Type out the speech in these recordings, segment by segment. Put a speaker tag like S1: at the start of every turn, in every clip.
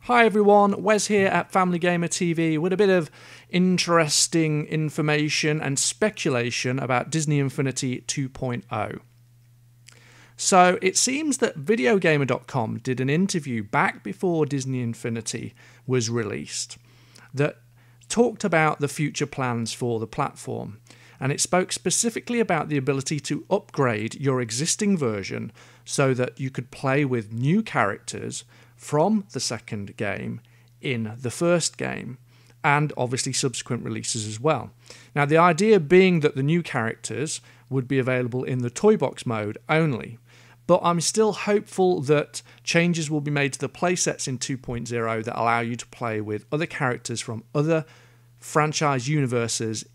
S1: Hi everyone, Wes here at Family Gamer TV with a bit of interesting information and speculation about Disney Infinity 2.0. So it seems that Videogamer.com did an interview back before Disney Infinity was released that talked about the future plans for the platform, and it spoke specifically about the ability to upgrade your existing version so that you could play with new characters from the second game in the first game, and obviously subsequent releases as well. Now, the idea being that the new characters would be available in the toy box mode only, but I'm still hopeful that changes will be made to the playsets in 2.0 that allow you to play with other characters from other franchise universes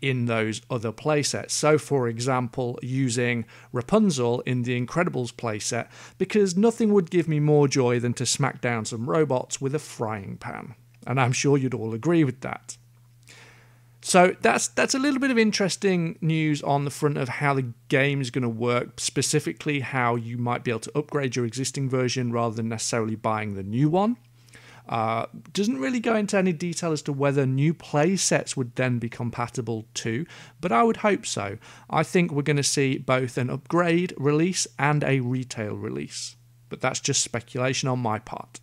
S1: in those other playsets. So, for example, using Rapunzel in the Incredibles playset, because nothing would give me more joy than to smack down some robots with a frying pan. And I'm sure you'd all agree with that. So that's a little bit of interesting news on the front of how the game is going to work, specifically how you might be able to upgrade your existing version rather than necessarily buying the new one. Doesn't really go into any detail as to whether new play sets would then be compatible too, but I would hope so. I think we're going to see both an upgrade release and a retail release, but that's just speculation on my part.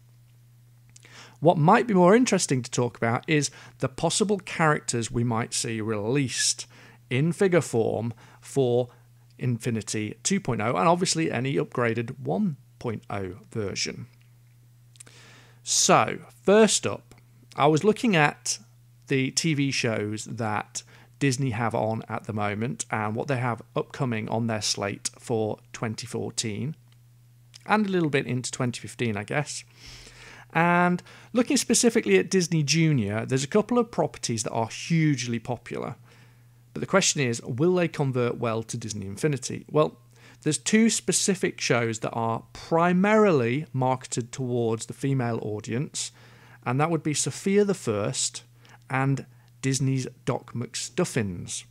S1: What might be more interesting to talk about is the possible characters we might see released in figure form for Infinity 2.0 and obviously any upgraded 1.0 version. So, first up, I was looking at the TV shows that Disney have on at the moment and what they have upcoming on their slate for 2014 and a little bit into 2015, I guess. And looking specifically at Disney Junior, there's a couple of properties that are hugely popular. But the question is, will they convert well to Disney Infinity? Well, there's two specific shows that are primarily marketed towards the female audience, and that would be Sofia the First and Disney's Doc McStuffins.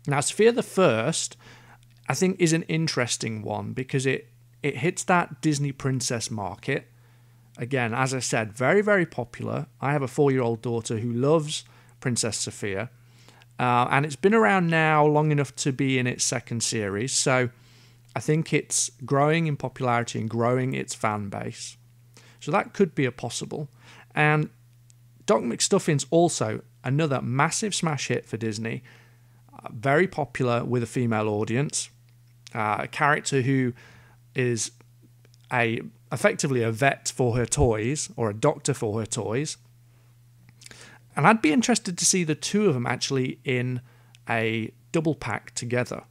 S1: Now, Sofia the First, I think, is an interesting one because it hits that Disney princess market. Again, as I said, very, very popular. I have a 4-year-old daughter who loves Princess Sophia. And it's been around now long enough to be in its second series. So I think it's growing in popularity and growing its fan base. So that could be a possible. And Doc McStuffins also, another massive smash hit for Disney. Very popular with a female audience. A character who is effectively a vet for her toys, or a doctor for her toys. And I'd be interested to see the two of them actually in a double pack together.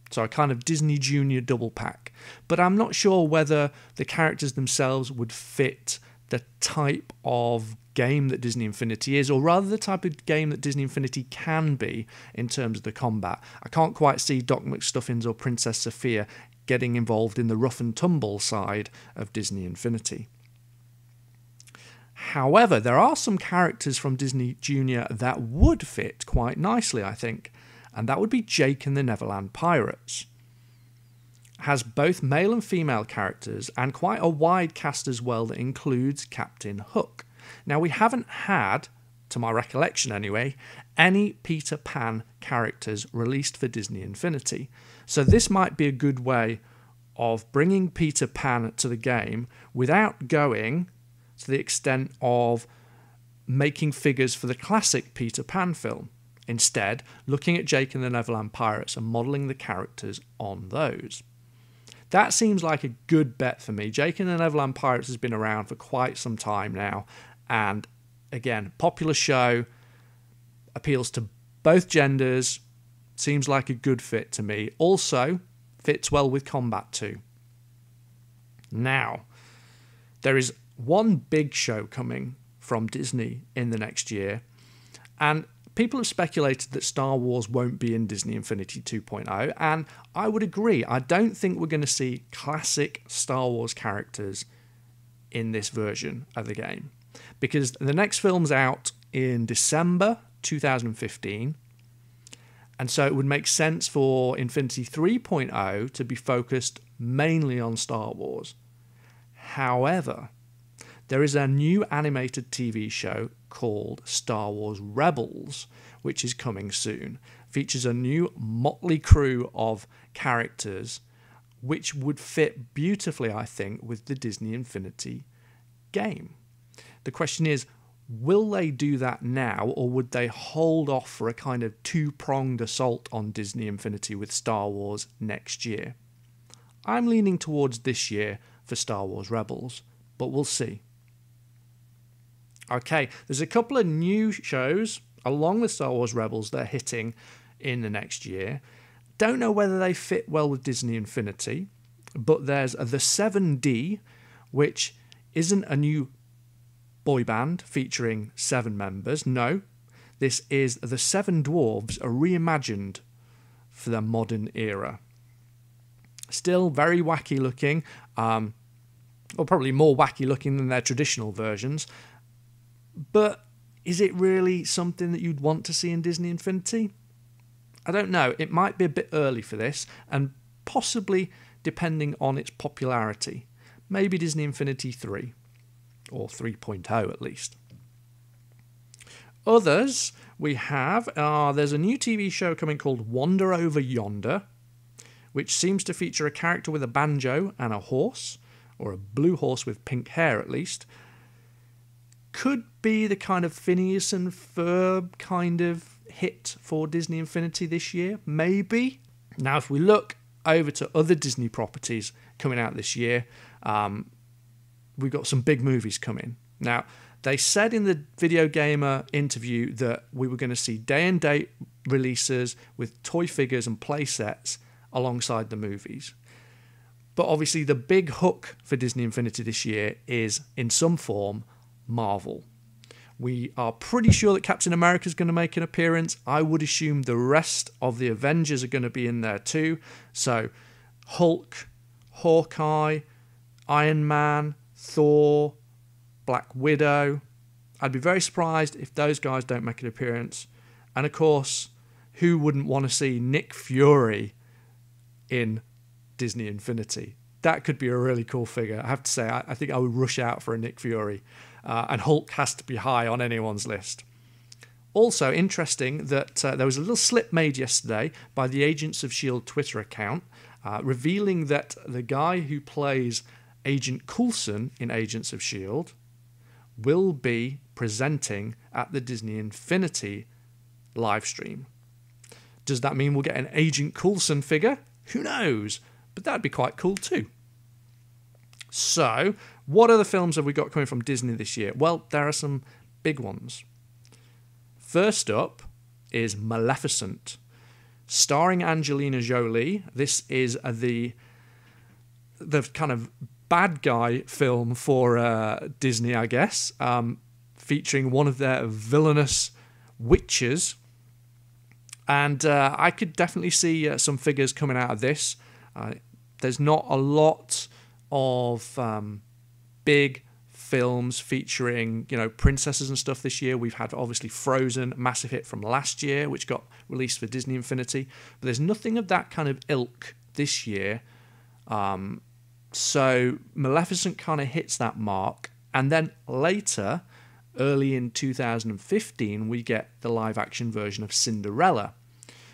S1: So a kind of Disney Junior double pack. But I'm not sure whether the characters themselves would fit the type of game that Disney Infinity is, or rather the type of game that Disney Infinity can be in terms of the combat. I can't quite see Doc McStuffins or Princess Sophia getting involved in the rough and tumble side of Disney Infinity. However, there are some characters from Disney Junior that would fit quite nicely, I think, and that would be Jake and the Neverland Pirates. Has both male and female characters and quite a wide cast as well that includes Captain Hook. Now, we haven't had, to my recollection anyway, any Peter Pan characters released for Disney Infinity. So this might be a good way of bringing Peter Pan to the game without going to the extent of making figures for the classic Peter Pan film. Instead, looking at Jake and the Neverland Pirates and modelling the characters on those. That seems like a good bet for me. Jake and the Neverland Pirates has been around for quite some time now, and again, popular show, appeals to both genders, seems like a good fit to me. Also, fits well with combat too. Now, there is one big show coming from Disney in the next year, and people have speculated that Star Wars won't be in Disney Infinity 2.0, and I would agree. I don't think we're going to see classic Star Wars characters in this version of the game, because the next film's out in December 2015, and so it would make sense for Infinity 3.0 to be focused mainly on Star Wars. However, There is a new animated TV show called Star Wars Rebels, which is coming soon. Features a new motley crew of characters, which would fit beautifully, I think, with the Disney Infinity game. The question is, will they do that now, or would they hold off for a kind of two-pronged assault on Disney Infinity with Star Wars next year? I'm leaning towards this year for Star Wars Rebels, but we'll see. Okay, there's a couple of new shows along with Star Wars Rebels that are hitting in the next year. Don't know whether they fit well with Disney Infinity, but there's the 7D, which isn't a new boy band featuring 7 members. No, this is the 7 Dwarves reimagined for the modern era. Still very wacky looking, or probably more wacky looking than their traditional versions. But is it really something that you'd want to see in Disney Infinity? I don't know. It might be a bit early for this, and possibly depending on its popularity. Maybe Disney Infinity 3, or 3.0 at least. Others we have, there's a new TV show coming called Wander Over Yonder, which seems to feature a character with a banjo and a horse, or a blue horse with pink hair at least. Could be the kind of Phineas and Ferb kind of hit for Disney Infinity this year, maybe. Now, if we look over to other Disney properties coming out this year, we've got some big movies coming. Now, they said in the Video Gamer interview that we were going to see day and date releases with toy figures and play sets alongside the movies. But obviously the big hook for Disney Infinity this year is, in some form, Marvel. We are pretty sure that Captain America is going to make an appearance. I would assume the rest of the Avengers are going to be in there too. So Hulk, Hawkeye, Iron Man, Thor, Black Widow. I'd be very surprised if those guys don't make an appearance. And of course, who wouldn't want to see Nick Fury in Disney Infinity? That could be a really cool figure. I have to say, I think I would rush out for a Nick Fury. And Hulk has to be high on anyone's list. Also interesting that there was a little slip made yesterday by the Agents of S.H.I.E.L.D. Twitter account, revealing that the guy who plays Agent Coulson in Agents of S.H.I.E.L.D. will be presenting at the Disney Infinity live stream. Does that mean we'll get an Agent Coulson figure? Who knows? But that'd be quite cool too. So, what other films have we got coming from Disney this year? Well, there are some big ones. First up is Maleficent, starring Angelina Jolie. This is the kind of bad guy film for Disney, I guess, featuring one of their villainous witches. And I could definitely see some figures coming out of this. There's not a lot of big films featuring, princesses and stuff this year. We've had obviously Frozen, massive hit from last year, which got released for Disney Infinity. But there's nothing of that kind of ilk this year. So Maleficent kind of hits that mark. And then later, early in 2015, we get the live action version of Cinderella.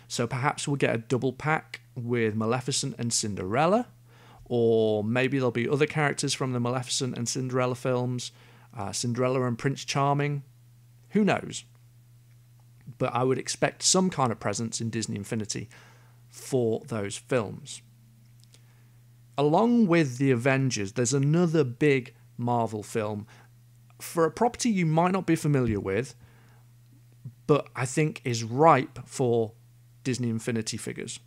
S1: So perhaps we'll get a double pack with Maleficent and Cinderella. Or maybe there'll be other characters from the Maleficent and Cinderella films. Cinderella and Prince Charming. Who knows? But I would expect some kind of presence in Disney Infinity for those films. Along with the Avengers, there's another big Marvel film for a property you might not be familiar with, but I think is ripe for Disney Infinity figures.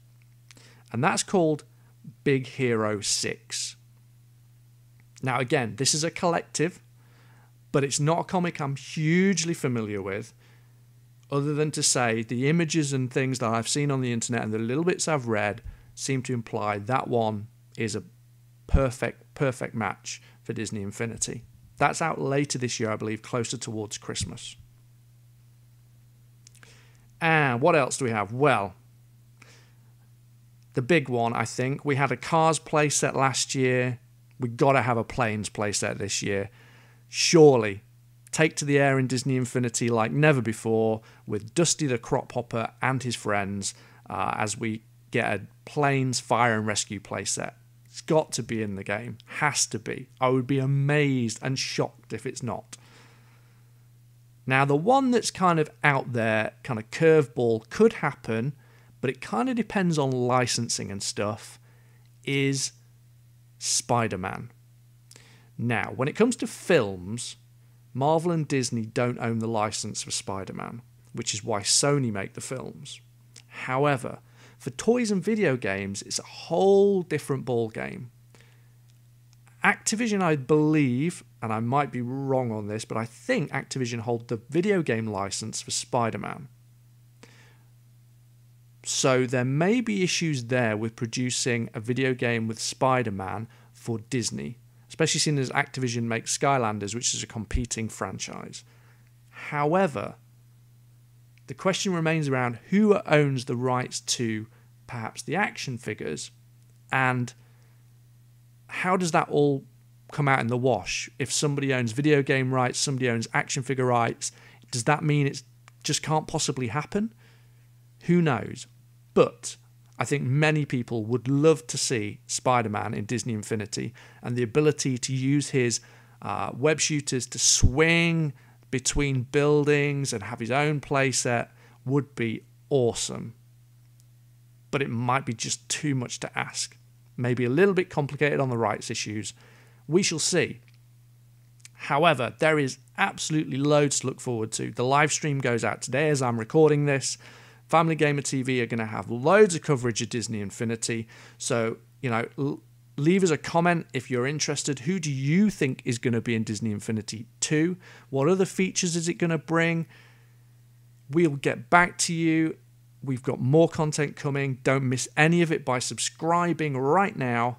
S1: And that's called Big Hero 6. Now again, this is a collective, but it's not a comic I'm hugely familiar with, other than to say the images and things that I've seen on the internet and the little bits I've read seem to imply that one is a perfect match for Disney Infinity. That's out later this year, I believe, closer towards Christmas. And what else do we have? Well, the big one, I think. We had a Cars playset last year. We've got to have a Planes playset this year. surely take to the air in Disney Infinity like never before with Dusty the Crop Hopper and his friends as we get a planes fire and rescue playset. It's got to be in the game. Has to be. I would be amazed and shocked if it's not. Now, the one that's kind of out there, kind of curveball, could happen, but it kind of depends on licensing and stuff, is Spider-Man. Now, when it comes to films, Marvel and Disney don't own the license for Spider-Man, which is why Sony make the films. However, for toys and video games, it's a whole different ball game. Activision, I believe, and I might be wrong on this, but I think Activision hold the video game license for Spider-Man. So there may be issues there with producing a video game with Spider-Man for Disney, especially seeing as Activision makes Skylanders, which is a competing franchise. However, the question remains around who owns the rights to perhaps the action figures, and how does that all come out in the wash? If somebody owns video game rights, somebody owns action figure rights, does that mean it just can't possibly happen? Who knows? But I think many people would love to see Spider-Man in Disney Infinity, and the ability to use his web shooters to swing between buildings and have his own playset would be awesome. But it might be just too much to ask. Maybe a little bit complicated on the rights issues. We shall see. However, there is absolutely loads to look forward to. The live stream goes out today as I'm recording this. Family Gamer TV are going to have loads of coverage of Disney Infinity. So, leave us a comment if you're interested. Who do you think is going to be in Disney Infinity 2? What other features is it going to bring? We'll get back to you. We've got more content coming. Don't miss any of it by subscribing right now.